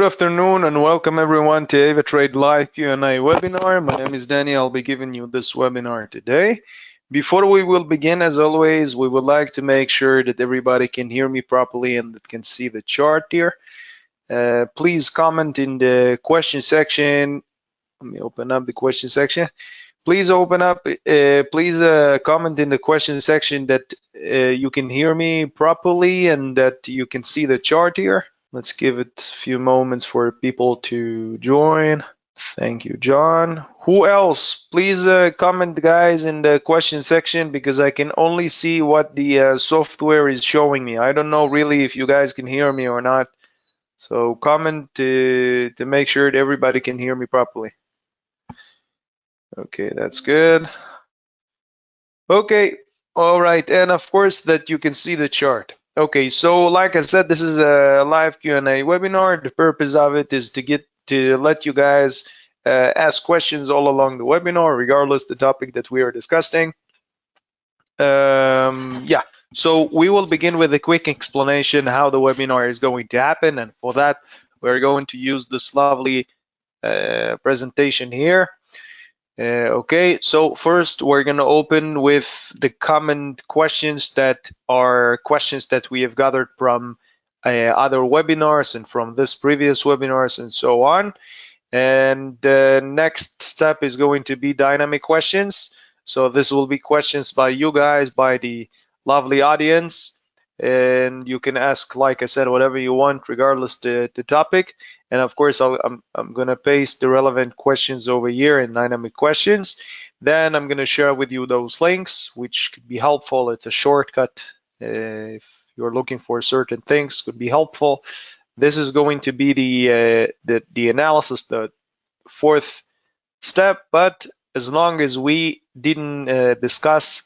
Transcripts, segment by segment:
afternoon and welcome everyone to AvaTrade Live Q&A webinar. My name is Danny. I'll be giving you this webinar today. Before we will begin, as always, we would like to make sure that everybody can hear me properly and that can see the chart here. Please comment in the question section. Let me open up the question section. Please comment in the question section that you can hear me properly and that you can see the chart here. Let's give it a few moments for people to join. Thank you, John. Who else? Please comment, guys, in the question section because I can only see what the software is showing me. I don't know really if you guys can hear me or not. So comment to make sure that everybody can hear me properly. Okay, that's good. Okay, all right, and of course that you can see the chart. Okay, so like I said, this is a live Q&A webinar. The purpose of it is to let you guys ask questions all along the webinar, regardless the topic that we are discussing. Yeah, so we will begin with a quick explanation how the webinar is going to happen, and for that we're going to use this lovely presentation here. Okay, so first we're going to open with the common questions that are questions that we have gathered from other webinars and from this previous webinars and so on. And the next step is going to be dynamic questions. So this will be questions by you guys, by the lovely audience. And you can ask, like I said, whatever you want, regardless the topic. And of course, I'm going to paste the relevant questions over here in dynamic questions. Then I'm going to share with you those links, which could be helpful. It's a shortcut. If you're looking for certain things, could be helpful. This is going to be the analysis, the fourth step. But as long as we didn't discuss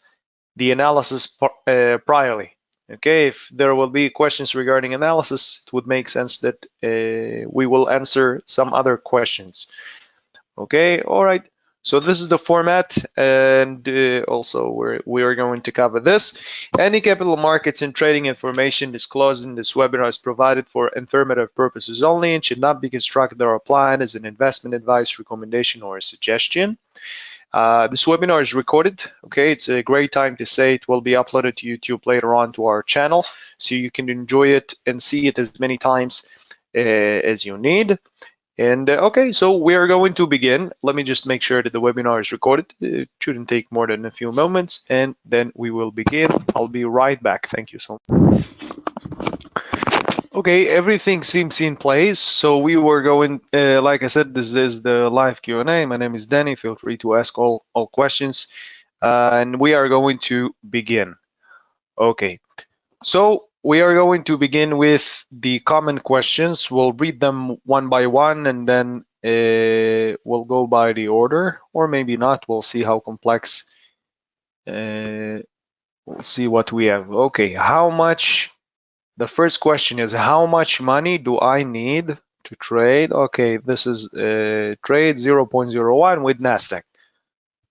the analysis priorly. Okay, if there will be questions regarding analysis, it would make sense that we will answer some other questions. Okay, all right. So this is the format, and also we are going to cover this. Any capital markets and trading information disclosed in this webinar is provided for informative purposes only and should not be constructed or applied as an investment advice, recommendation, or a suggestion. This webinar is recorded. Okay, it's a great time to say it will be uploaded to YouTube later on to our channel, so you can enjoy it and see it as many times as you need. And okay, so we are going to begin. Let me just make sure that the webinar is recorded. It shouldn't take more than a few moments, and then we will begin. I'll be right back. Thank you so much. Okay, everything seems in place. So we were going, like I said, this is the live Q&A. My name is Danny. Feel free to ask all questions. And we are going to begin. Okay, so we are going to begin with the common questions. We'll read them one by one and then we'll go by the order, or maybe not. We'll see how complex. We'll see what we have. Okay, how much? The first question is, how much money do I need to trade? Okay, this is trade 0.01 with NASDAQ.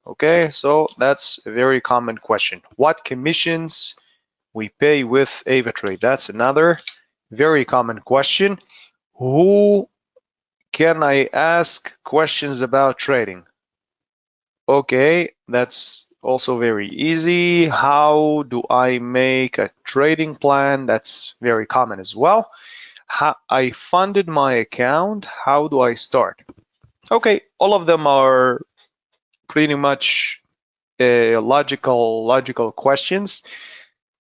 Okay, so that's a very common question. What commissions we pay with AvaTrade? That's another very common question. Who can I ask questions about trading? Okay, that's also very easy. How do I make a trading plan? That's very common as well. I funded my account. How do I start? Okay, all of them are pretty much logical questions.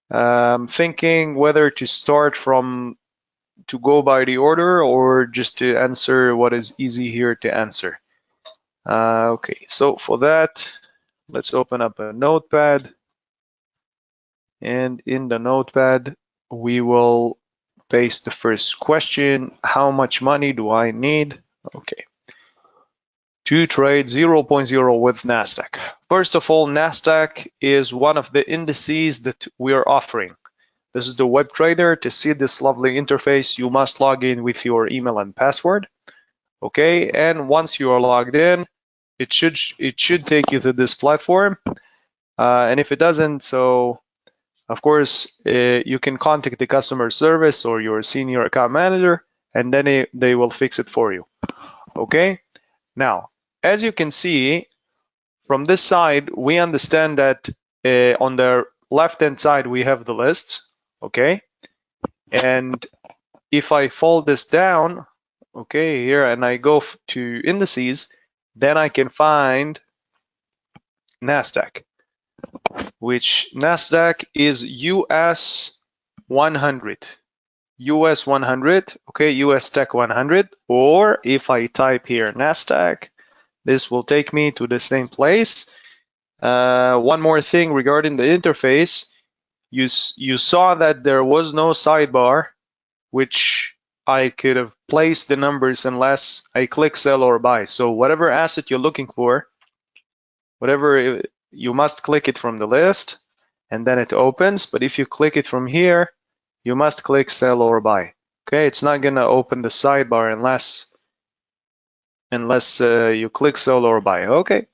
Thinking whether to start to go by the order or just to answer what is easy here to answer. Okay, so for that, let's open up a notepad. And in the notepad, we will paste the first question. How much money do I need? Okay. To trade 0.0 with NASDAQ. First of all, NASDAQ is one of the indices that we are offering. This is the web trader. To see this lovely interface, you must log in with your email and password. Okay, and once you are logged in, it should take you to this platform. And if it doesn't, so of course, you can contact the customer service or your senior account manager and then they will fix it for you. Okay, now as you can see from this side, we understand that on the left hand side we have the lists. Okay, and if I fold this down, okay, here, and I go to indices, then I can find NASDAQ, which NASDAQ is US 100. US 100, okay, US Tech 100, or if I type here NASDAQ, this will take me to the same place. One more thing regarding the interface, you saw that there was no sidebar, which I could have placed the numbers unless I click sell or buy. So whatever asset you're looking for, you must click it from the list, and then it opens. But if you click it from here, you must click sell or buy. Okay, it's not gonna open the sidebar unless you click sell or buy. Okay.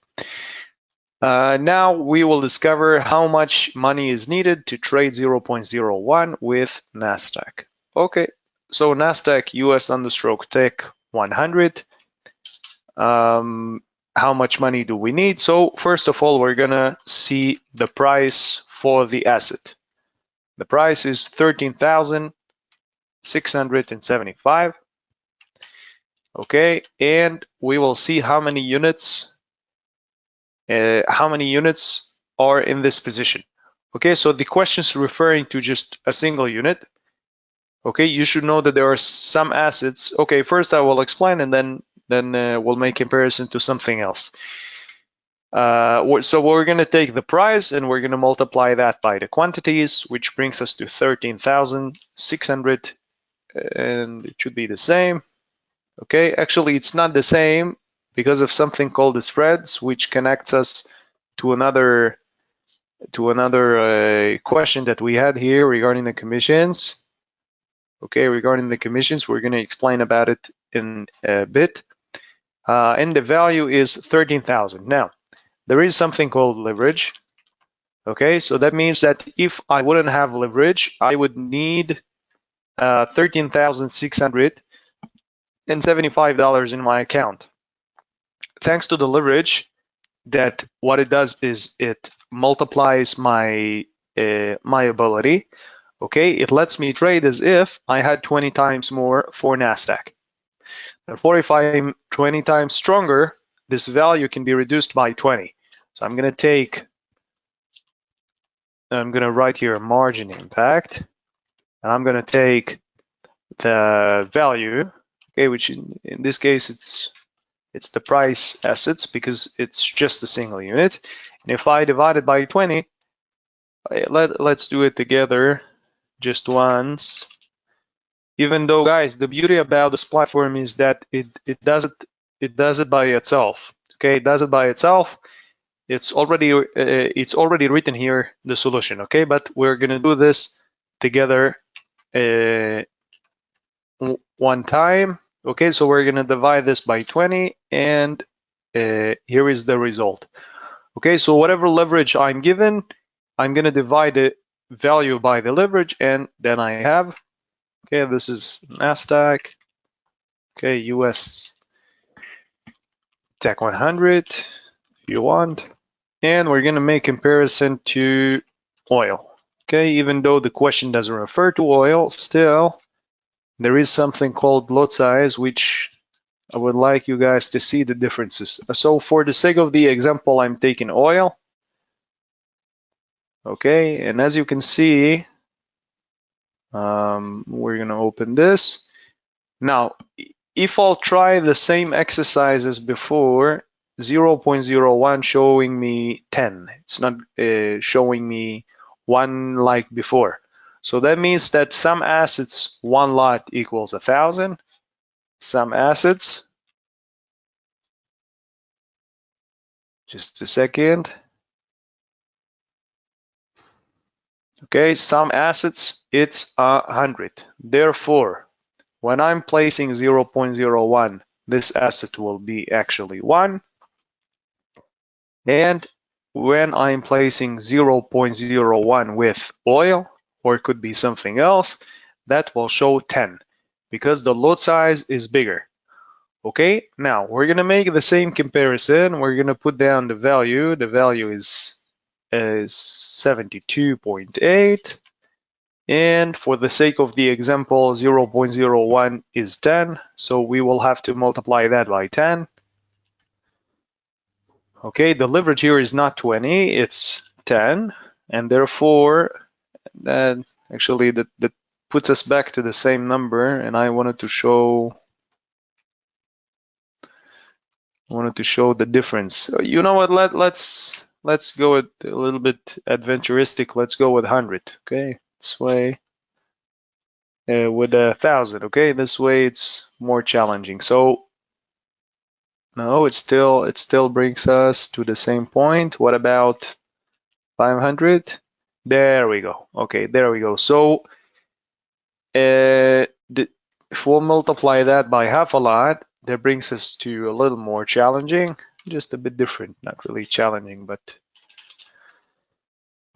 Now we will discover how much money is needed to trade 0.01 with NASDAQ. Okay, so NASDAQ US understroke Tech 100. How much money do we need? So first of all, we're gonna see the price for the asset. The price is 13,675. Okay, and we will see how many units are in this position. Okay, so the question is referring to just a single unit. Okay, you should know that there are some assets. Okay, first I will explain, and then we'll make comparison to something else. So we're going to take the price and we're going to multiply that by the quantities, which brings us to 13,600, and it should be the same. Okay, actually it's not the same because of something called the spreads, which connects us to another question that we had here regarding the commissions. Okay, regarding the commissions, we're going to explain about it in a bit. And the value is 13,000. Now, there is something called leverage. Okay, so that means that if I wouldn't have leverage, I would need $13,675 in my account. Thanks to the leverage, that what it does is it multiplies my ability. Okay, it lets me trade as if I had 20 times more for NASDAQ. Therefore, if I'm 20 times stronger, this value can be reduced by 20. So I'm going to write here margin impact, and I'm going to take the value, okay, which in this case it's the price assets because it's just a single unit. And if I divide it by 20, let's do it together just once. Even though, guys, the beauty about this platform is that it does it by itself. Okay, it does it by itself. It's already written here, the solution. Okay, but we're gonna do this together one time. Okay, so we're gonna divide this by 20, and here is the result. Okay, so whatever leverage I'm given, I'm gonna divide the value by the leverage, and then I have, okay, this is NASDAQ, okay, US Tech 100 if you want, and we're gonna make comparison to oil. Okay, even though the question doesn't refer to oil, still there is something called lot size, which I would like you guys to see the differences. So for the sake of the example, I'm taking oil. Okay, and as you can see, we're gonna open this. Now, if I'll try the same exercise as before, 0.01 showing me 10. It's not showing me 1 like before. So that means that some assets, 1 lot equals 1,000. Some assets, just a second. Okay, some assets, it's 100. Therefore, when I'm placing 0.01, this asset will be actually 1. And when I'm placing 0.01 with oil, or it could be something else, that will show 10. because the lot size is bigger. Okay, now we're gonna make the same comparison. We're gonna put down the value. The value is 72.8. And for the sake of the example, 0.01 is 10. So we will have to multiply that by 10. Okay, the leverage here is not 20, it's 10. And therefore, that actually that puts us back to the same number. And I wanted to show the difference. You know what? Let's go with a little bit adventuristic. Let's go with 100. Okay, this way with 1,000. Okay, this way it's more challenging. So no, it still brings us to the same point. What about 500? There we go. Okay, there we go. So if we'll multiply that by half a lot, that brings us to a little more challenging, just a bit different, not really challenging, but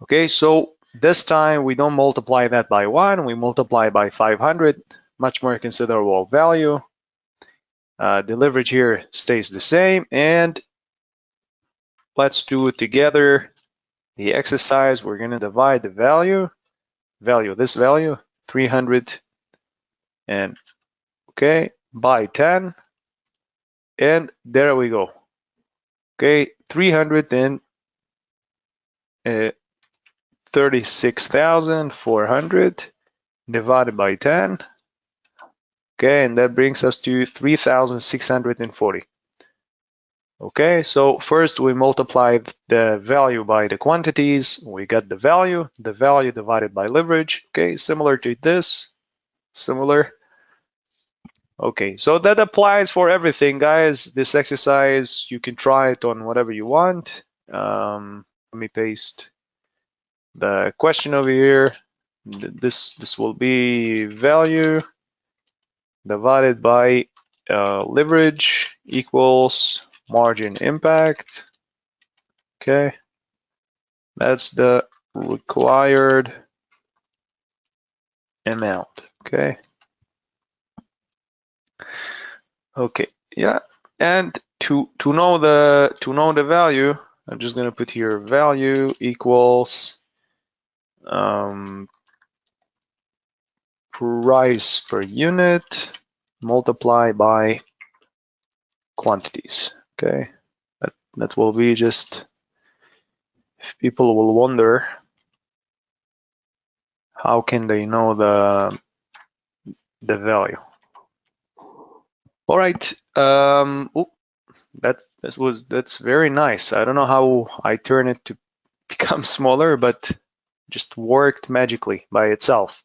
okay. So this time we don't multiply that by 1, we multiply by 500, much more considerable value. The leverage here stays the same, and let's do it together. The exercise, we're going to divide the this value, 300, and okay, by 10, and there we go. Okay, 336,400 divided by 10. Okay, and that brings us to 3,640. Okay, so first we multiplied the value by the quantities. We got the value divided by leverage. Okay, similar to this, similar. Okay, so that applies for everything, guys. This exercise, you can try it on whatever you want. Let me paste the question over here. This will be value divided by leverage equals margin impact. Okay, that's the required amount. Okay. Okay, yeah, and to know the value, I'm just gonna put here value equals price per unit multiply by quantities. Okay, that will be just, if people will wonder how can they know the value. All right, that's very nice. I don't know how I turn it to become smaller, but just worked magically by itself.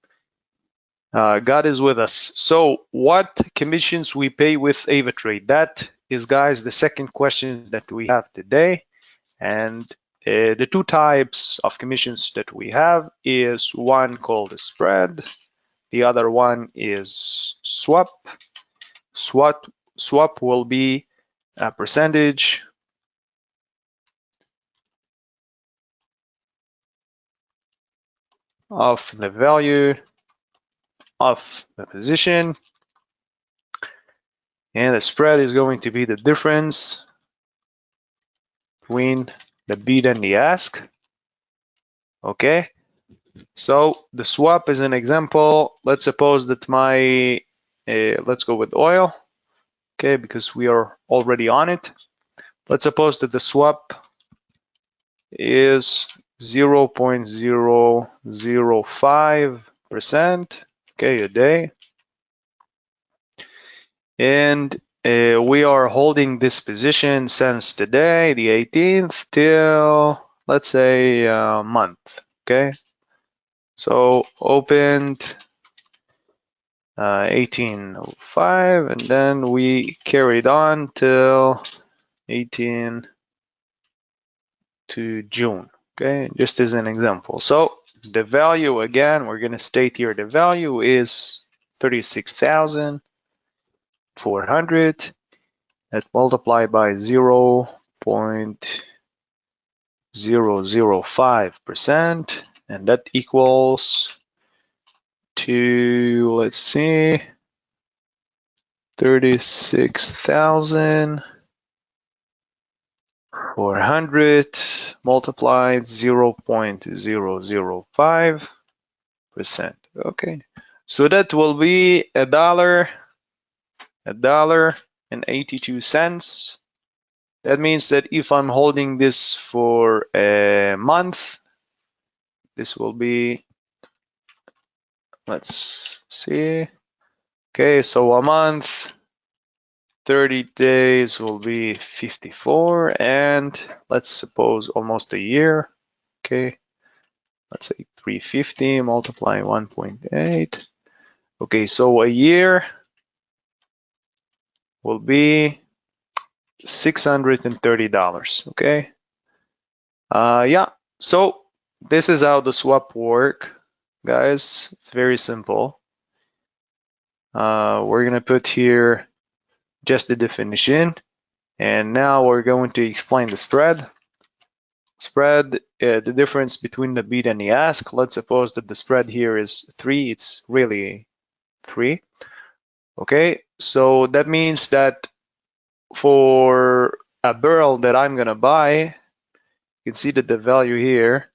God is with us. So what commissions we pay with AvaTrade? That is, guys, the second question that we have today. And the two types of commissions that we have is one called a spread. The other one is swap. Swap will be a percentage of the value of the position, and the spread is going to be the difference between the bid and the ask. Okay, so the swap is an example. Let's suppose that let's go with oil. Okay, because we are already on it. Let's suppose that the swap is 0.005%, okay, a day. And we are holding this position since today, the 18th, till, let's say, a month, okay? So opened 1805, and then we carried on till 18 to June, okay, just as an example. So the value, again, we're going to state here the value is 36,400. That multiplied by 0.005%, and that equals to, let's see, 36,400 multiplied 0.005%. Okay, so that will be $1.82. That means that if I'm holding this for a month, this will be, let's see. Okay, so a month, 30 days will be 54, and let's suppose almost a year. Okay, let's say 350 multiply 1.8. Okay, so a year will be $630. Okay. Yeah. So this is how the swap work, guys. It's very simple. We're gonna put here just the definition, and now we're going to explain the spread. Spread, the difference between the bid and the ask. Let's suppose that the spread here is 3. It's really 3. Okay, so that means that for a barrel that I'm gonna buy, you can see that the value here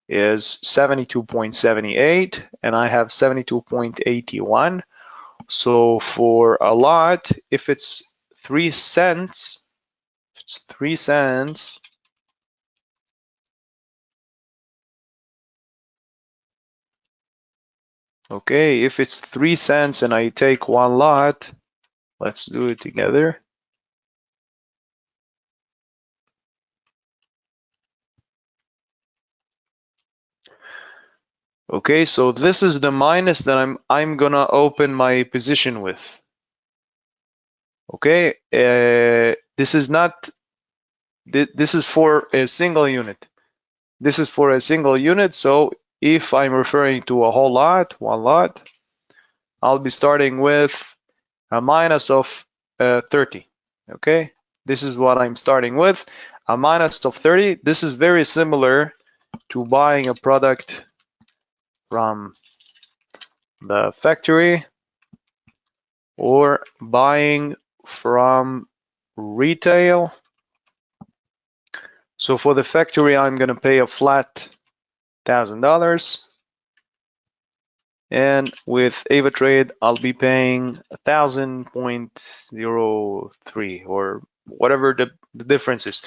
is 72.78 and I have 72.81. So for a lot, if it's 3 cents, okay, if it's 3 cents and I take one lot, let's do it together. Okay, so this is the minus that I'm gonna open my position with. Okay, this is not, this is for a single unit. This is for a single unit, so if I'm referring to a whole lot, one lot, I'll be starting with a minus of 30. Okay, this is what I'm starting with, a minus of 30. This is very similar to buying a product from the factory or buying from retail. So for the factory, I'm going to pay a flat $1,000. And with AvaTrade, I'll be paying 1,000.03 or whatever the difference is.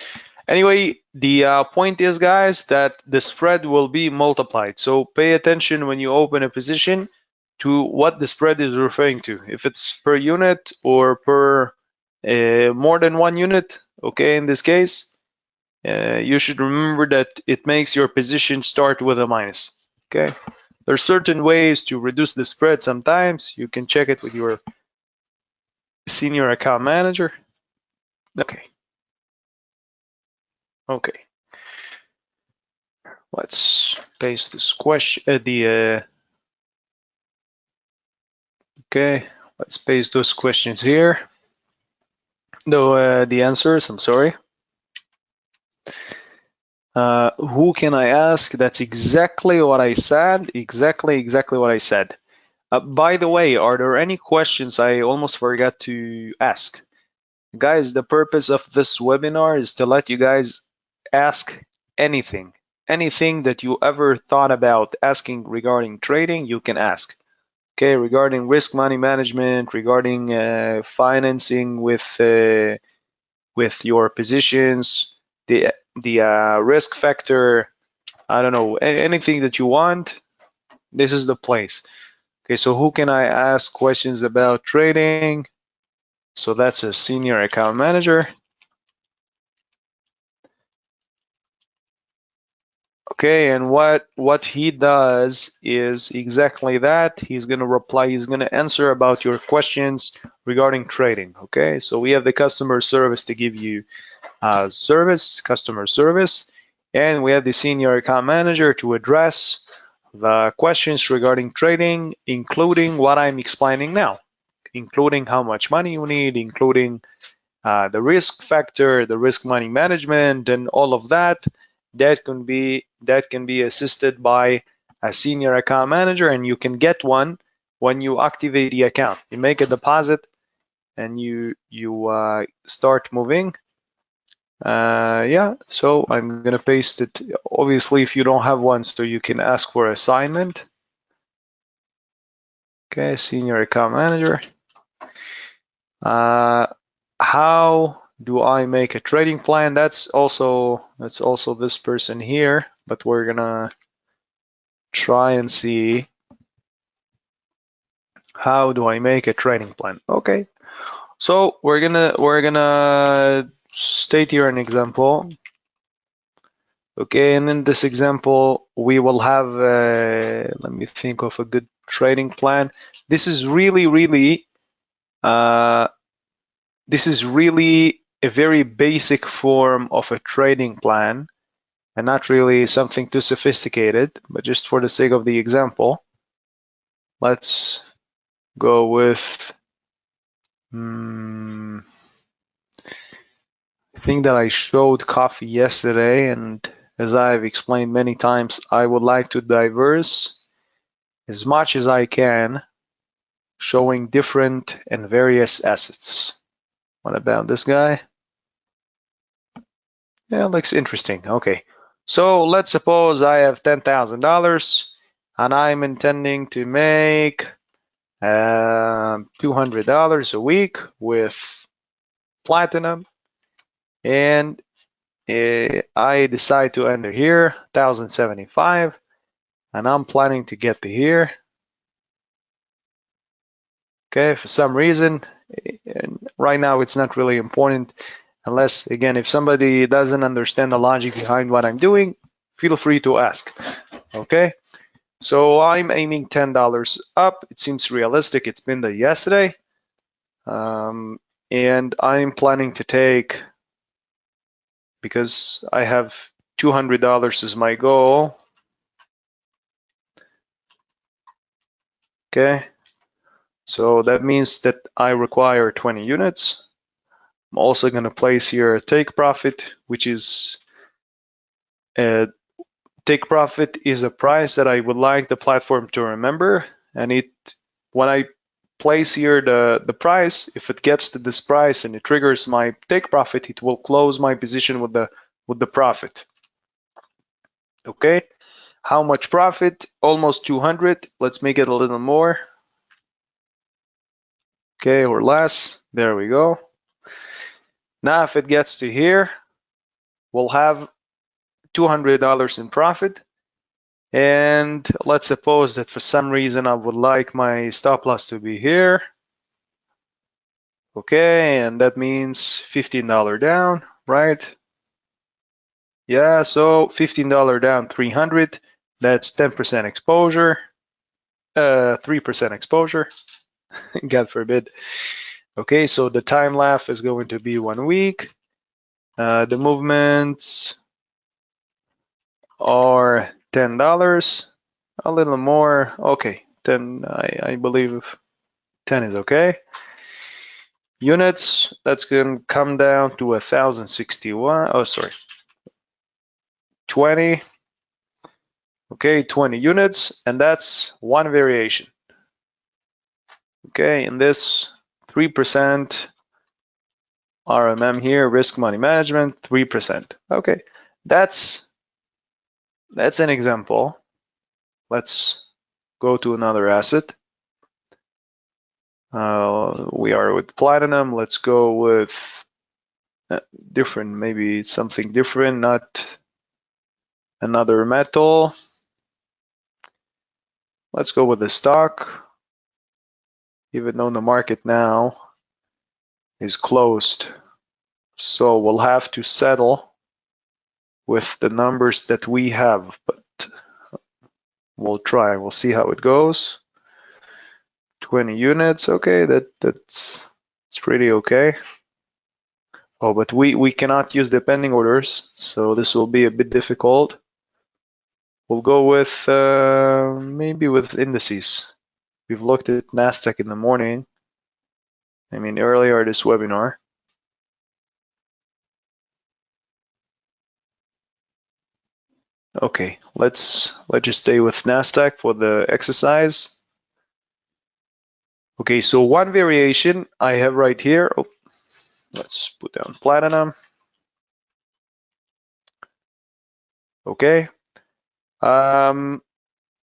Anyway, the point is, guys, that the spread will be multiplied. So pay attention when you open a position to what the spread is referring to. If it's per unit or per more than one unit, okay, in this case, you should remember that it makes your position start with a minus, okay? There are certain ways to reduce the spread sometimes. You can check it with your senior account manager. Okay. Okay. Let's paste this question. Okay. Let's paste those questions here. The answers. I'm sorry. Who can I ask? That's exactly what I said. Exactly what I said. By the way, are there any questions I almost forgot to ask? Guys, the purpose of this webinar is to let you guys ask anything. Anything that you ever thought about asking regarding trading, you can ask. Okay, regarding risk money management, regarding financing with your positions, the risk factor, I don't know, anything that you want, this is the place. Okay, so who can I ask questions about trading? So that's a senior account manager. Okay, and what he does is exactly that. He's going to reply, he's going to answer about your questions regarding trading. Okay, so we have the customer service to give you customer service, and we have the senior account manager to address the questions regarding trading, including what I'm explaining now, including how much money you need, including the risk factor, the risk money management, and all of that. That can be assisted by a senior account manager, and you can get one when you activate the account. You make a deposit, and you start moving. Yeah, so I'm gonna paste it. Obviously, if you don't have one, so you can ask for assignment. Okay, senior account manager. How do I make a trading plan? That's also this person here, but we're gonna try and see how do I make a trading plan. Okay, so we're gonna state here an example. Okay, and in this example, we will have, let me think of a good trading plan. This is really a very basic form of a trading plan, and not really something too sophisticated, but just for the sake of the example, let's go with, I think that I showed coffee yesterday, and as I've explained many times, I would like to diverse as much as I can, showing different and various assets. What about this guy? Yeah, looks interesting. Okay, so let's suppose I have $10,000 and I'm intending to make $200 a week with platinum, and I decide to enter here 1,075, and I'm planning to get to here. Okay, for some reason, and right now it's not really important, unless, again, if somebody doesn't understand the logic behind what I'm doing, feel free to ask. Okay, so I'm aiming $10 up. It seems realistic. It's been there yesterday. And I'm planning to take, because I have $200 as my goal. Okay, so that means that I require 20 units. I'm also going to place here a take profit, which is take profit is a price that I would like the platform to remember, and when I place here the price, if it gets to this price and it triggers my take profit, it will close my position with the profit. Okay, how much profit? Almost 200. Let's make it a little more. Okay, or less. There we go. Now if it gets to here, we'll have $200 in profit. And let's suppose that for some reason I would like my stop loss to be here. Okay, and that means $15 down, right? Yeah, so $15 down, 300. That's 10% exposure, 3% exposure, God forbid. Okay, so the time lapse is going to be 1 week. The movements are $10, a little more. Okay, 10, I believe 10 is okay. Units, that's going to come down to 1,061. Oh, sorry, 20. Okay, 20 units, and that's one variation. Okay, in this 3% RMM here, risk money management, 3%. Okay, that's an example. Let's go to another asset. We are with platinum. Let's go with different, maybe something different, not another metal. Let's go with the stock, even though the market now is closed. So we'll have to settle with the numbers that we have, but we'll try. We'll see how it goes. 20 units. Okay, that's pretty okay. Oh, but we cannot use the pending orders, so this will be a bit difficult. We'll go with maybe with indices. We've looked at Nasdaq in the morning. I mean, earlier this webinar. Okay, let's just stay with Nasdaq for the exercise. Okay, so one variation I have right here. Oh, let's put down platinum. Okay.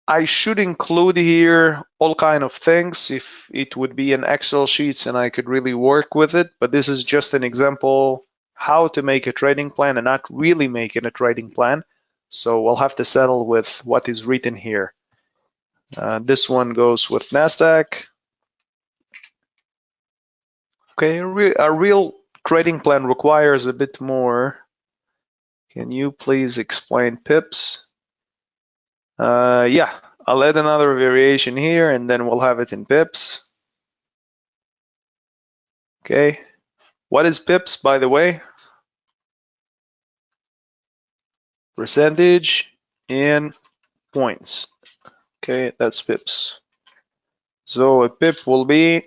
I should include here all kind of things if it would be in Excel sheets and I could really work with it, but this is just an example how to make a trading plan and not really making a trading plan. So we'll have to settle with what is written here. This one goes with NASDAQ. Okay, a real trading plan requires a bit more. Can you please explain pips? Yeah, I'll add another variation here and then we'll have it in pips. Okay, what is pips, by the way? Percentage in points. Okay, that's pips. So a pip will be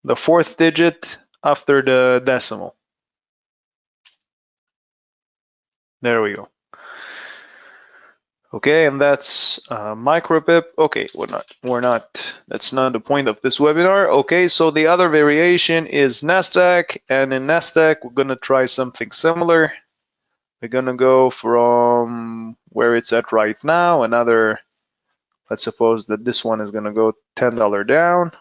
the fourth digit after the decimal. There we go. Okay, and that's micro pip. Okay, that's not the point of this webinar. Okay, so the other variation is NASDAQ, and in NASDAQ, we're gonna try something similar. We're gonna go from where it's at right now, let's suppose that this one is gonna go $10 down.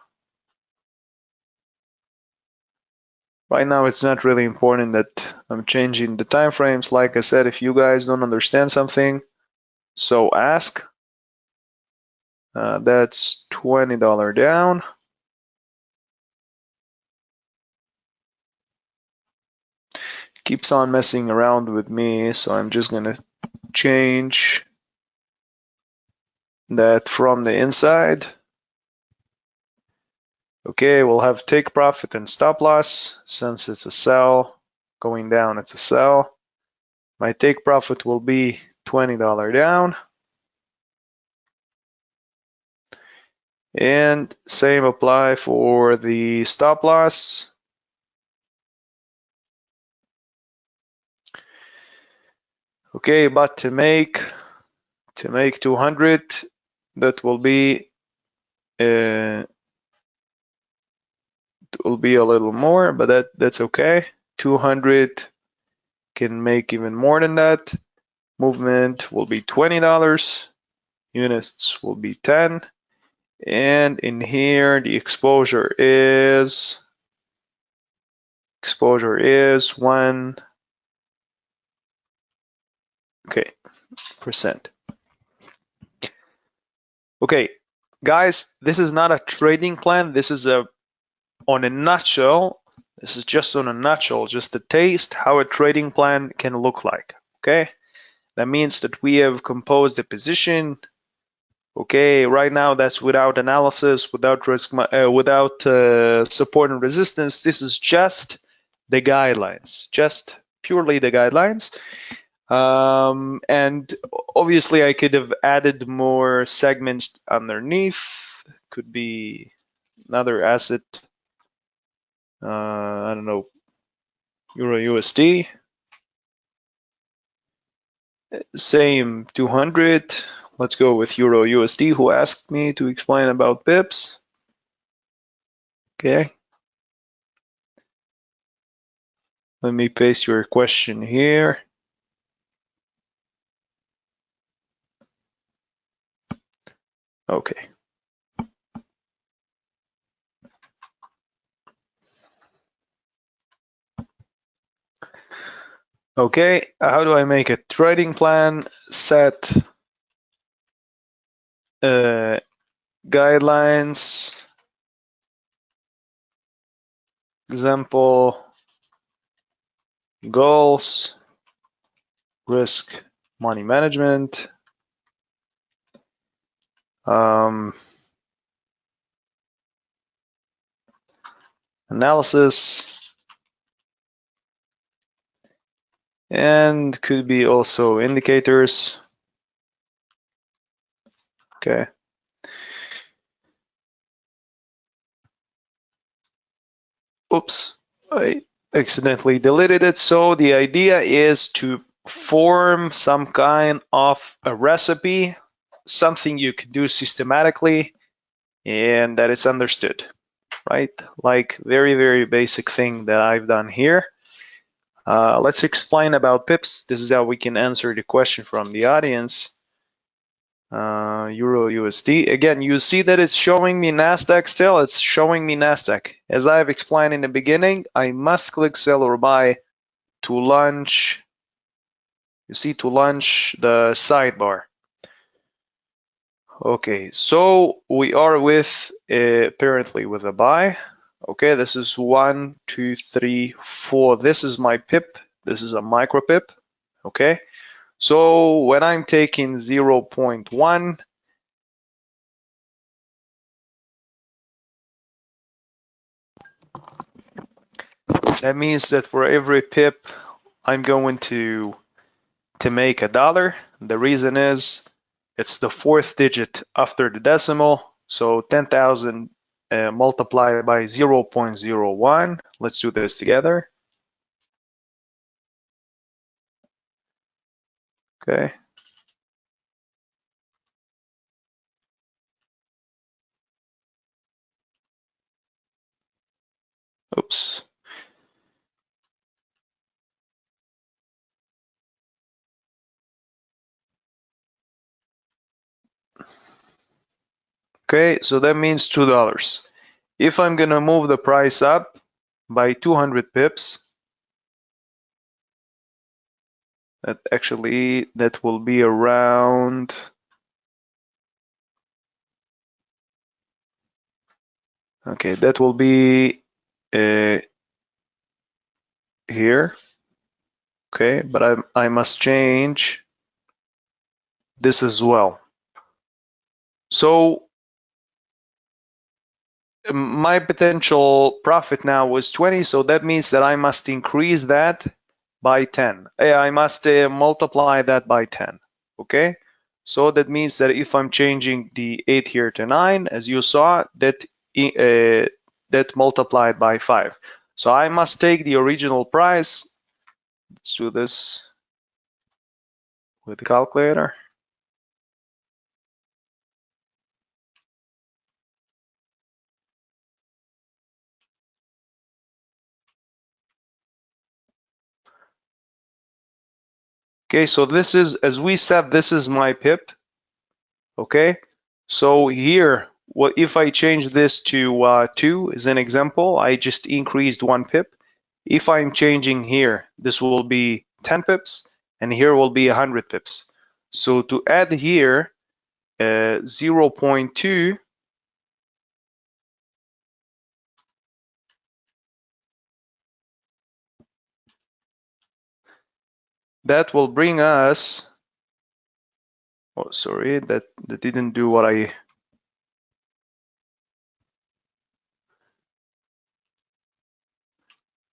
Right now, it's not really important that I'm changing the time frames. Like I said, if you guys don't understand something, so ask. That's $20 down. Keeps on messing around with me, so I'm just gonna change that from the inside. Okay, we'll have take profit and stop loss. Since it's a sell, going down, it's a sell. My take profit will be $20 down. And same apply for the stop loss. Okay, but to make 200, that will be a little more, but that's okay. 200 can make even more than that. Movement will be $20. Units will be 10. And in here, the exposure is 1. Okay, percent. Okay, guys, this is not a trading plan. This is on a nutshell. This is just on a nutshell, just a taste how a trading plan can look like. Okay, that means that we have composed a position. Okay, right now that's without analysis, without risk, without support and resistance. This is just the guidelines, just purely the guidelines. And obviously I could have added more segments underneath. Could be another asset. I don't know, Euro USD. Same 200. Let's go with Euro USD, who asked me to explain about pips. Okay. Let me paste your question here. Okay. Okay, how do I make a trading plan? Set guidelines, example, goals, risk, money management, analysis, and could be also indicators. Okay. Oops, I accidentally deleted it. So the idea is to form some kind of a recipe something you can do systematically and that it's understood, right? Like very, very basic thing that I've done here. Let's explain about pips. This is how we can answer the question from the audience. Euro USD. Again, you see that it's showing me NASDAQ still. It's showing me NASDAQ. As I've explained in the beginning, I must click sell or buy to launch. You see, to launch the sidebar. Okay, so we are with apparently with a buy. Okay, this is 1, 2, 3, 4. This is my pip. This is a micro pip. Okay, so when I'm taking 0.1, that means that for every pip, I'm going to make $1. The reason is it's the fourth digit after the decimal. So 10,000 multiplied by 0.01. Let's do this together. Okay. Oops. Okay, so that means $2. If I'm gonna move the price up by 200 pips, that will be around, okay, that will be here. Okay, but I must change this as well. So my potential profit now was 20, so that means that I must increase that by 10. I must multiply that by 10. Okay, so that means that if I'm changing the 8 here to 9, as you saw, that multiplied by 5. So I must take the original price. Let's do this with the calculator. Okay, so this is, as we said, this is my pip. Okay, so here, what if I change this to 2 as an example? I just increased 1 pip. If I'm changing here, this will be 10 pips, and here will be 100 pips. So to add here 0.2, that will bring us, oh sorry, that didn't do what I,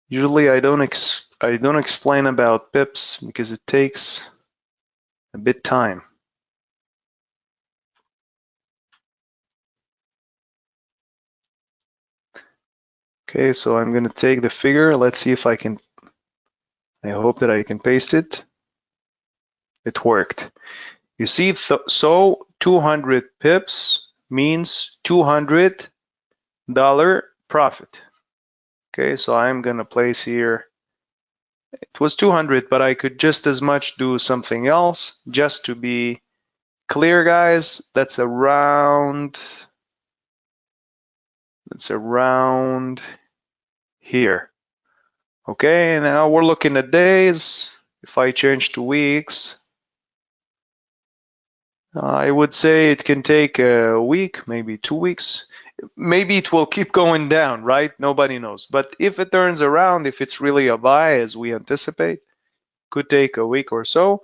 usually I don't explain about pips because it takes a bit time. Okay, so I'm going to take the figure. Let's see if I can, I hope that I can paste it. It worked. You see, so 200 pips means $200 profit. Okay, so I'm going to place here, it was 200, but I could just as much do something else just to be clear, guys. That's around here. Okay, now we're looking at days. If I change to weeks, I would say it can take a week, maybe 2 weeks. Maybe it will keep going down, right? Nobody knows. But if it turns around, if it's really a buy as we anticipate, could take a week or so.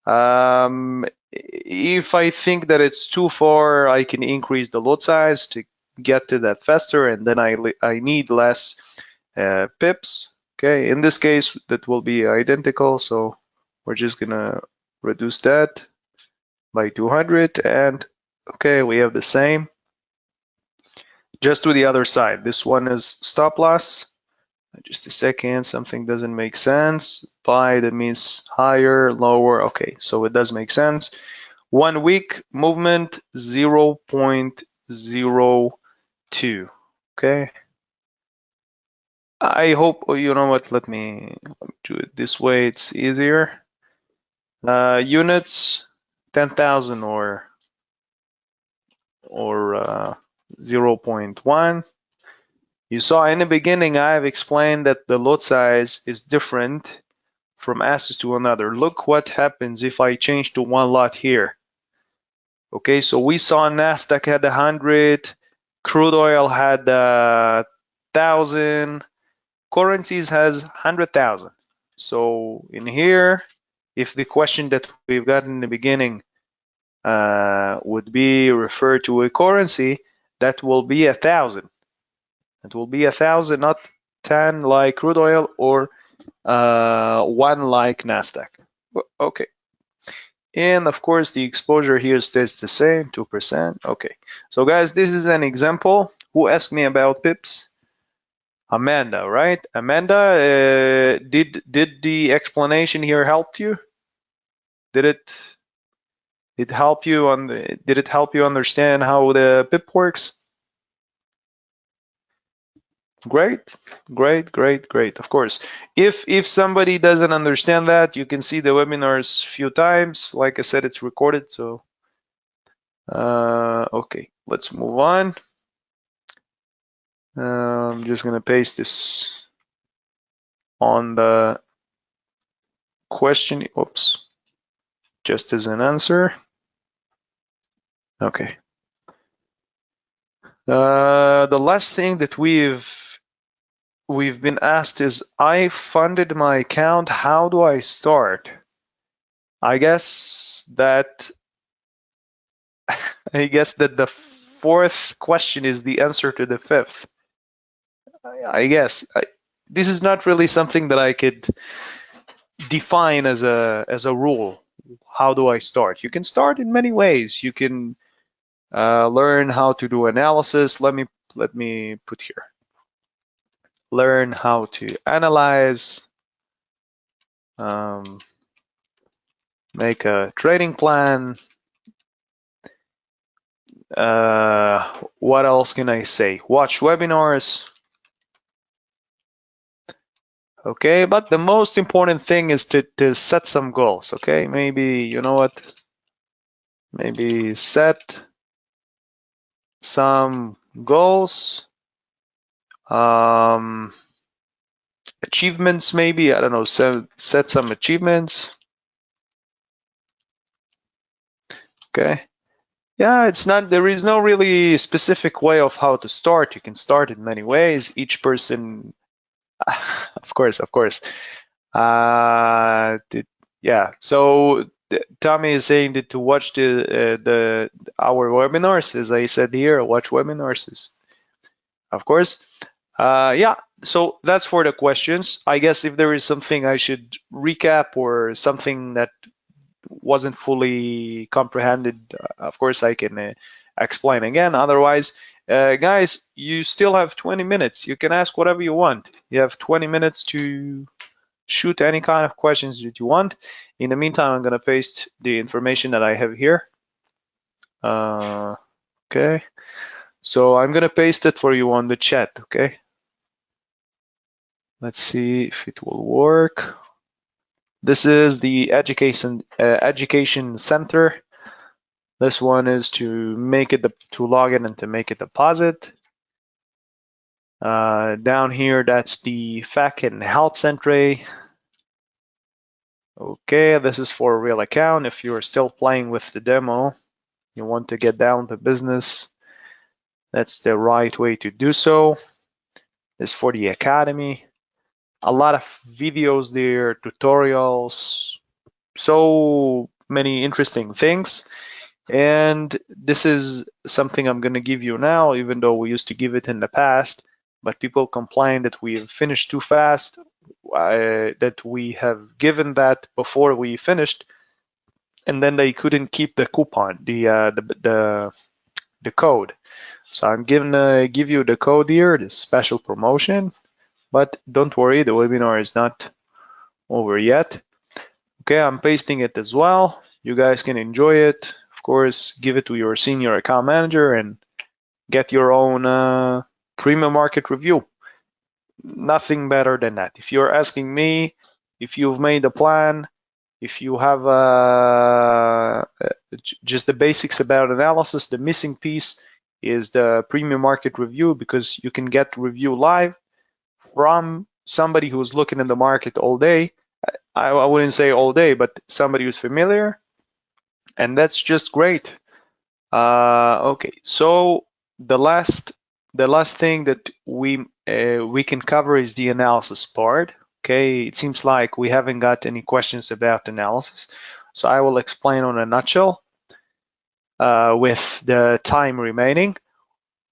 If I think that it's too far, I can increase the lot size to get to that faster, and then I need less pips. Okay, in this case, that will be identical, so we're just gonna reduce that by 200, and okay, we have the same. Just to the other side, this one is stop loss. Just a second, something doesn't make sense. Buy, that means higher, lower. Okay, so it does make sense. 1 week movement 0.02. Okay. I hope, you know what, let me do it this way, it's easier. Units 10,000 or 0.1. You saw in the beginning I've explained that the lot size is different from assets to another. Look what happens if I change to one lot here. Okay, so we saw Nasdaq had 100, crude oil had 1,000, currencies has 100,000. So in here, if the question that we've got in the beginning would be referred to a currency, that will be 1,000. It will be 1,000, not 10 like crude oil or 1 like Nasdaq. Okay. And of course, the exposure here stays the same, 2%. Okay. So guys, this is an example. Who asked me about pips? Amanda, right? Amanda, did the explanation here help you? Did it help you understand how the pip works? Great. Of course, if somebody doesn't understand that, you can see the webinars a few times. Like I said, it's recorded, so okay, let's move on. I'm just gonna paste this on the question. Oops, just as an answer. Okay. The last thing that we've been asked is, I funded my account, how do I start? I guess that the fourth question is the answer to the fifth. I guess this is not really something that I could define as a rule. How do I start? You can start in many ways. You can learn how to do analysis. Let me put here. Learn how to analyze. Make a trading plan. What else can I say? Watch webinars. Okay, but the most important thing is to set some goals. Okay, maybe, you know what? Maybe set some goals. Achievements, maybe, I don't know, set some achievements. Okay. Yeah, there is no really specific way of how to start. You can start in many ways. Each person, of course. Yeah, so Tommy is saying that to watch our webinars, as I said here, watch webinars, of course. Yeah, so that's for the questions. I guess if there is something I should recap or something that wasn't fully comprehended, of course I can explain again. Otherwise, guys, you still have 20 minutes. You can ask whatever you want. You have 20 minutes to shoot any kind of questions that you want. In the meantime, I'm gonna paste the information that I have here. Okay, so I'm gonna paste it for you on the chat. Okay, let's see if it will work. This is the education center. This one is to log in and to make a deposit. Down here, that's the FAQ and help center. Okay, this is for a real account. If you're still playing with the demo, you want to get down to business, that's the right way to do so. This is for the academy. A lot of videos there, tutorials, so many interesting things. And this is something I'm going to give you now, even though we used to give it in the past, but people complain that we have finished too fast, that we have given that before we finished, and then they couldn't keep the coupon, the code. So I'm gonna give you the code here, this special promotion, but don't worry, the webinar is not over yet. Okay, I'm pasting it as well. You guys can enjoy it. Of course, give it to your senior account manager and get your own premium market review. Nothing better than that. If you're asking me, if you've made a plan, if you have just the basics about analysis, the missing piece is the premium market review, because you can get review live from somebody who's looking in the market all day. I wouldn't say all day, but somebody who's familiar, and that's just great. Okay, so the last thing that we can cover is the analysis part. Okay, it seems like we haven't got any questions about analysis, so I will explain on a nutshell with the time remaining.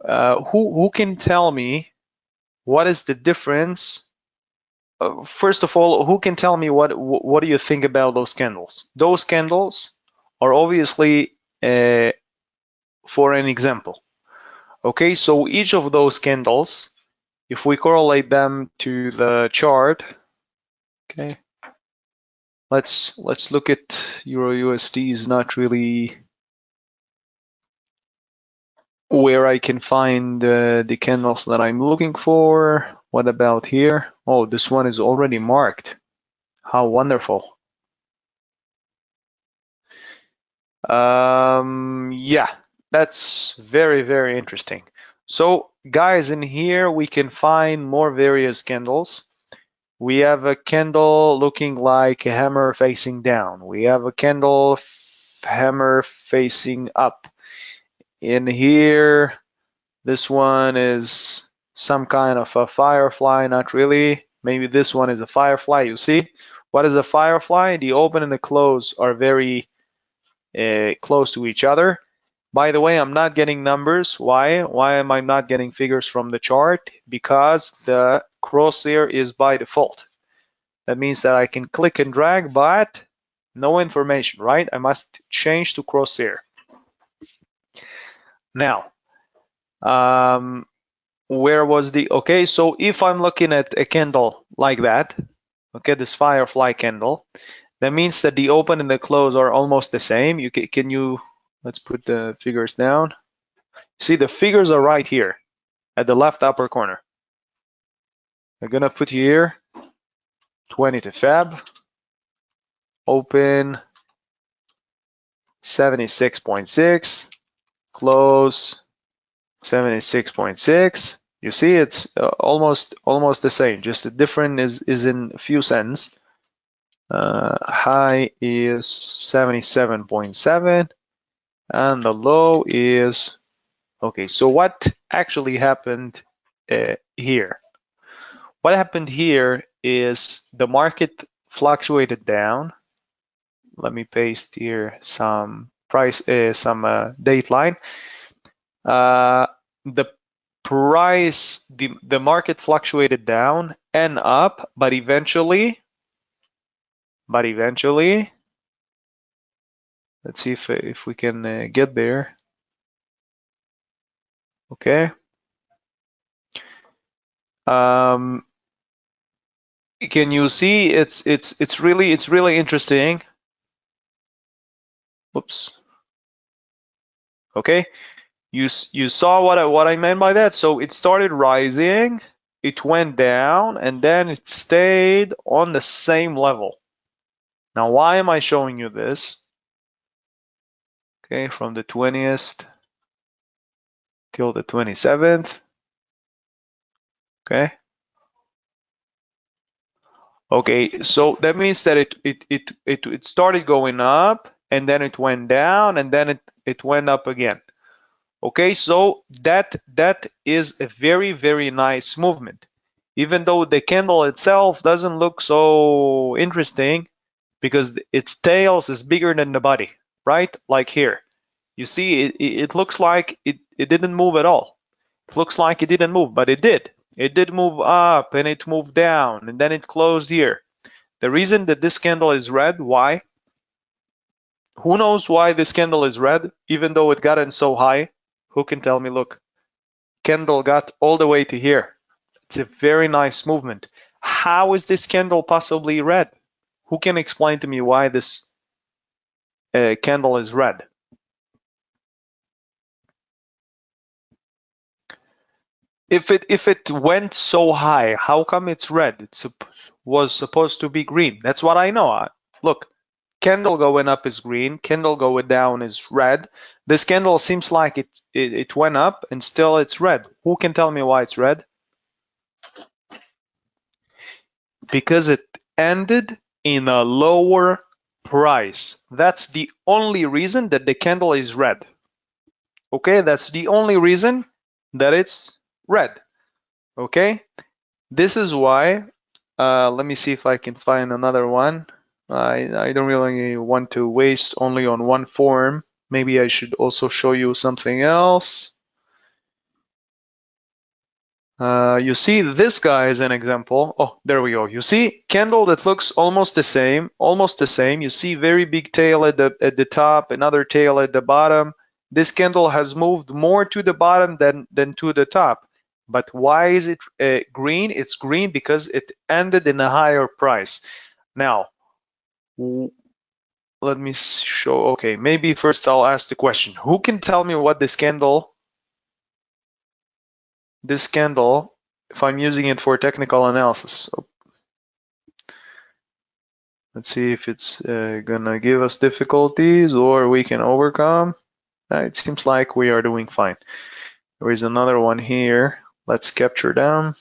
Who can tell me what is the difference? First of all, who can tell me what do you think about those candles? Those candles are obviously for an example. Okay, so each of those candles, if we correlate them to the chart, okay, let's look at Euro USD. Is not really where I can find the candles that I'm looking for. What about here? Oh, this one is already marked. How wonderful. Yeah, that's very, very interesting. So guys, in here we can find more various candles. We have a candle looking like a hammer facing down. We have a candle hammer facing up. In here, this one is some kind of a firefly, not really. Maybe this one is a firefly. You see, what is a firefly? The open and the close are very close to each other. By the way, I'm not getting numbers. Why? Why am I not getting figures from the chart? Because the crosshair is by default. That means that I can click and drag, but no information, right? I must change to crosshair. Now, where was the, okay, so if I'm looking at a candle like that, okay, this firefly candle, that means that the open and the close are almost the same. Let's put the figures down. See, the figures are right here at the left upper corner. I'm gonna put here 20th of Feb, open 76.6, close 76.6. You see, it's almost the same. Just the difference is in a few cents. High is 77.7, and the low is, okay. So what actually happened here? What happened here is the market fluctuated down. Let me paste here some price, some date line. The price, the market fluctuated down and up, but eventually, let's see if we can get there. Okay. Can you see? It's really interesting. Oops. Okay. You saw what I meant by that. So it started rising, it went down, and then it stayed on the same level. Now, why am I showing you this? Okay, from the 20th till the 27th. Okay. Okay, so that means that it started going up, and then it went down, and then it went up again. Okay, so that is a very, very nice movement, even though the candle itself doesn't look so interesting because its tails is bigger than the body, right? Like here, you see, it looks like it didn't move at all. It looks like it didn't move, but it did. It did move up and it moved down and then it closed here. The reason that this candle is red, why? Who knows why this candle is red, even though it got in so high? Who can tell me? Look, candle got all the way to here. It's a very nice movement. How is this candle possibly red? Who can explain to me why this candle is red. If it went so high, how come it's red? It was supposed to be green. That's what I know. Look, candle going up is green, candle going down is red. This candle seems like it went up and still it's red. Who can tell me why it's red? Because it ended in a lower price. That's the only reason that the candle is red. Okay, that's the only reason that it's red. Okay, this is why. Let me see if I can find another one. I don't really want to waste only on one form. Maybe I should also show you something else. You see this guy is an example. Oh, there we go. You see candle that looks almost the same, almost the same. You see very big tail at the top, another tail at the bottom. This candle has moved more to the bottom than to the top. But why is it green? It's green because it ended in a higher price. Now, let me show. Okay, maybe first I'll ask the question. Who can tell me what this candle, if I'm using it for technical analysis? Let's see if it's gonna give us difficulties or we can overcome. It seems like we are doing fine. There is another one here. Let's capture them.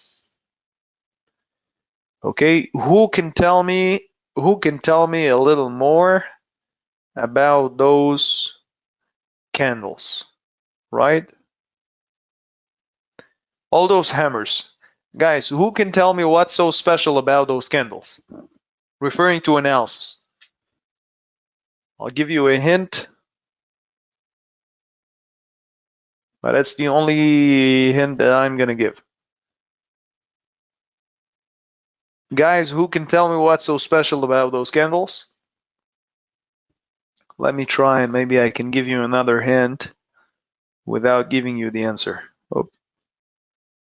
Okay, who can tell me a little more about those candles, right? All those hammers. Guys, who can tell me what's so special about those candles? Referring to analysis. I'll give you a hint, but that's the only hint that I'm gonna give. Guys, who can tell me what's so special about those candles? Let me try and maybe I can give you another hint without giving you the answer. Oh,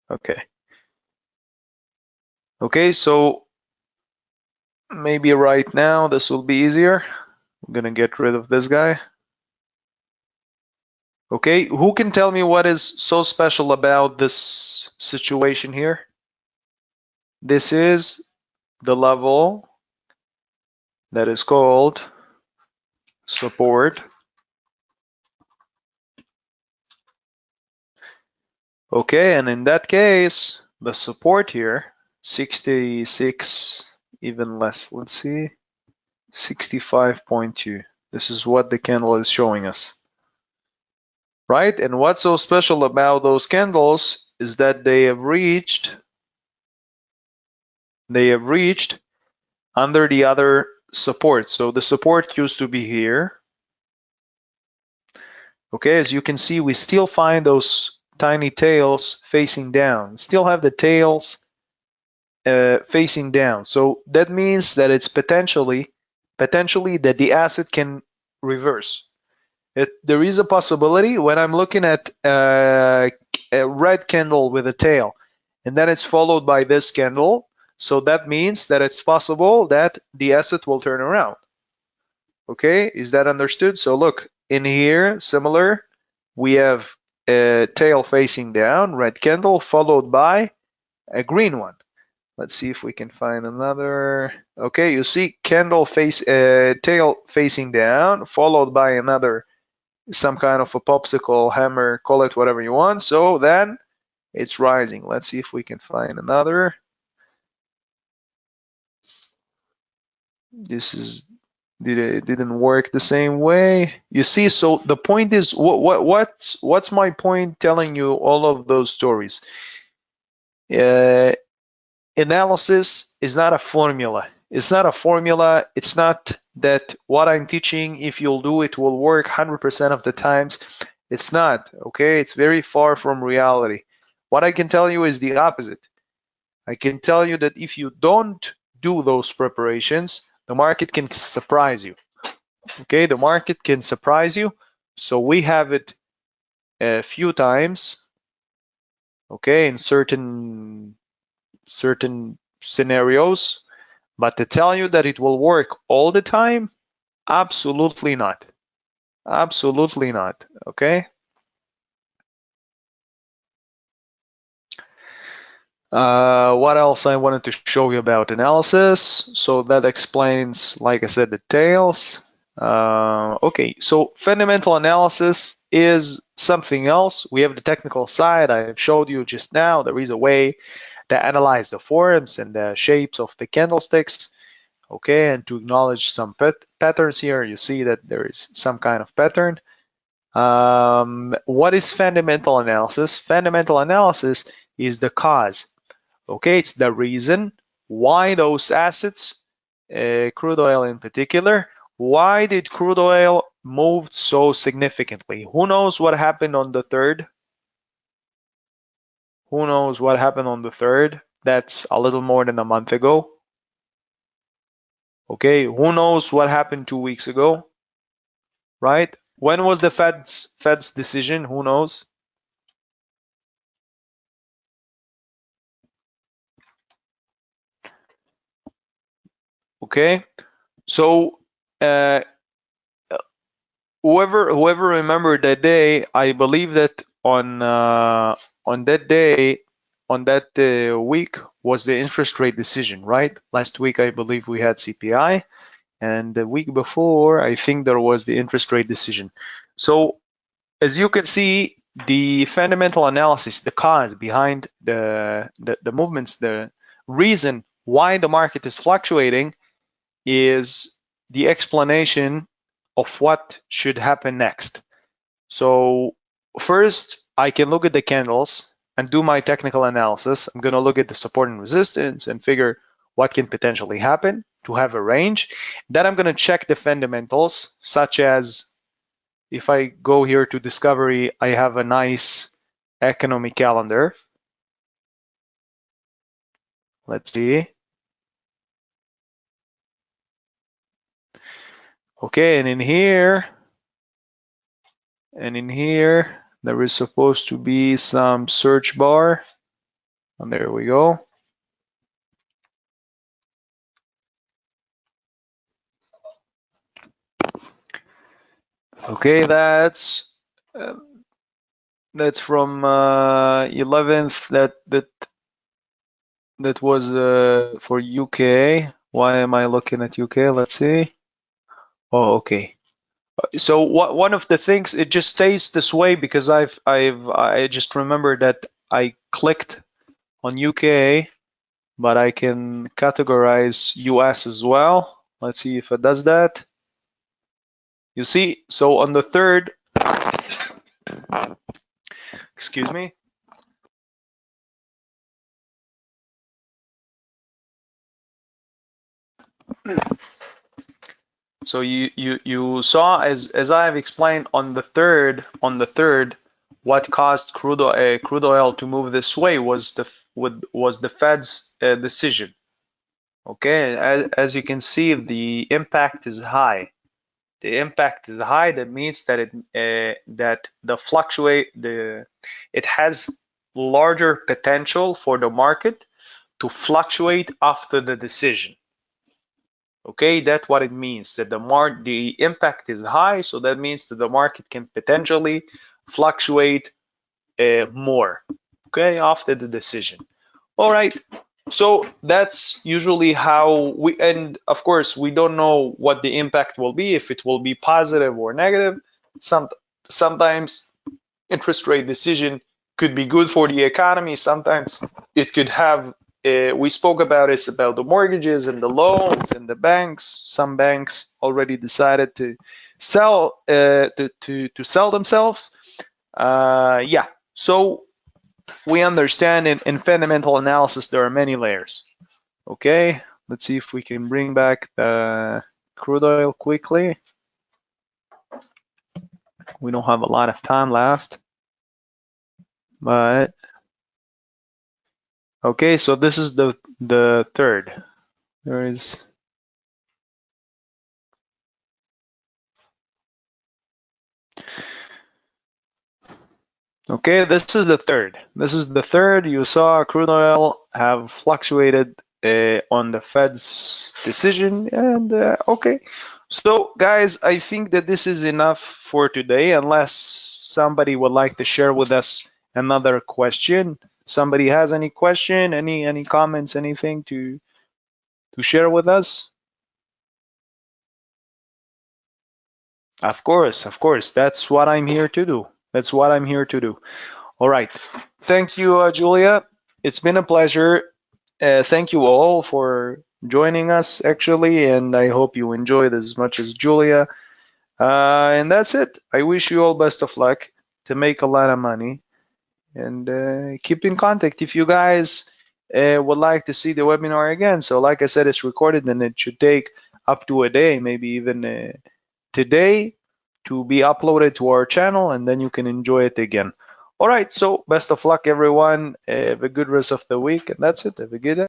okay. Okay, so maybe right now this will be easier. I'm gonna get rid of this guy. Okay, who can tell me what is so special about this situation here? This is the level that is called support. Okay, and in that case, the support here, 66, even less, let's see, 65.2. This is what the candle is showing us. Right? And what's so special about those candles is that they have reached under the other support. So the support used to be here. Okay, as you can see, we still find those tiny tails facing down. Still have the tails facing down. So that means that it's potentially that the asset can reverse. There is a possibility when I'm looking at a red candle with a tail, and then it's followed by this candle. So that means that it's possible that the asset will turn around. Okay, is that understood? So look, in here, similar, we have a tail facing down, red candle, followed by a green one. Let's see if we can find another. Okay, you see tail facing down, followed by another, some kind of a popsicle, hammer, call it whatever you want. So then it's rising. Let's see if we can find another. This didn't work the same way. You see, so the point is, what's my point telling you all of those stories? Analysis is not a formula. It's not a formula. It's not that what I'm teaching, if you'll do it, will work 100% of the times. It's not, okay? It's very far from reality. What I can tell you is the opposite. I can tell you that if you don't do those preparations, the market can surprise you. Okay, the market can surprise you. So we have it a few times, okay, in certain scenarios, but to tell you that it will work all the time, Absolutely not. Absolutely not. Okay. What else I wanted to show you about analysis? So that explains, like I said, the tails. Okay, so fundamental analysis is something else. We have the technical side. I showed you just now. There is a way to analyze the forms and the shapes of the candlesticks. Okay, and to acknowledge some patterns here, you see that there is some kind of pattern. What is fundamental analysis? Fundamental analysis is the cause. Okay, it's the reason why those assets, crude oil in particular, why did crude oil move so significantly? Who knows what happened on the 3rd? Who knows what happened on the 3rd? That's a little more than a month ago. Okay, who knows what happened 2 weeks ago? Right? When was the Fed's decision? Who knows? Okay, so whoever remembered that day, I believe that on that day, on that week was the interest rate decision, right? Last week I believe we had CPI, and the week before I think there was the interest rate decision. So as you can see, the fundamental analysis, the cause behind the movements, the reason why the market is fluctuating is the explanation of what should happen next. So first, I can look at the candles and do my technical analysis. I'm going to look at the support and resistance and figure what can potentially happen to have a range. Then I'm going to check the fundamentals, such as if I go here to discovery, I have a nice economic calendar. Let's see. Okay, and in here, there is supposed to be some search bar. And there we go. Okay, that's from 11th. That was for UK. Why am I looking at UK? Let's see. Oh, okay. So one of the things, it just stays this way because I just remember that I clicked on UK, but I can categorize US as well. Let's see if it does that. You see, so on the 3rd, excuse me. So you saw, as I have explained, on the 3rd, what caused crude oil to move this way was the Fed's decision. Okay, as you can see, the impact is high. The impact is high. That means that it has larger potential for the market to fluctuate after the decision. Okay, that's what it means, that the impact is high, so that means that the market can potentially fluctuate more, okay, after the decision. All right, so that's usually how and of course we don't know what the impact will be, if it will be positive or negative. Sometimes interest rate decision could be good for the economy. Sometimes it could have, we spoke about this, about the mortgages and the loans and the banks. Some banks already decided to sell to sell themselves. Yeah, so we understand in fundamental analysis there are many layers. Okay, let's see if we can bring back the crude oil quickly. We don't have a lot of time left, but okay, so this is the 3rd. There is okay, this is the 3rd. This is the 3rd. You saw crude oil have fluctuated on the Fed's decision, and okay. So guys, I think that this is enough for today, unless somebody would like to share with us another question. Somebody has any question, any comments, anything to share with us? Of course. That's what I'm here to do. That's what I'm here to do. All right. Thank you, Julia. It's been a pleasure. Thank you all for joining us, actually, and I hope you enjoyed as much as Julia. And that's it. I wish you all best of luck to make a lot of money and keep in contact if you guys would like to see the webinar again. So, like I said, it's recorded and it should take up to a day, maybe even today, to be uploaded to our channel, and then you can enjoy it again. All right, so best of luck, everyone. Have a good rest of the week, and that's it. Have a good day.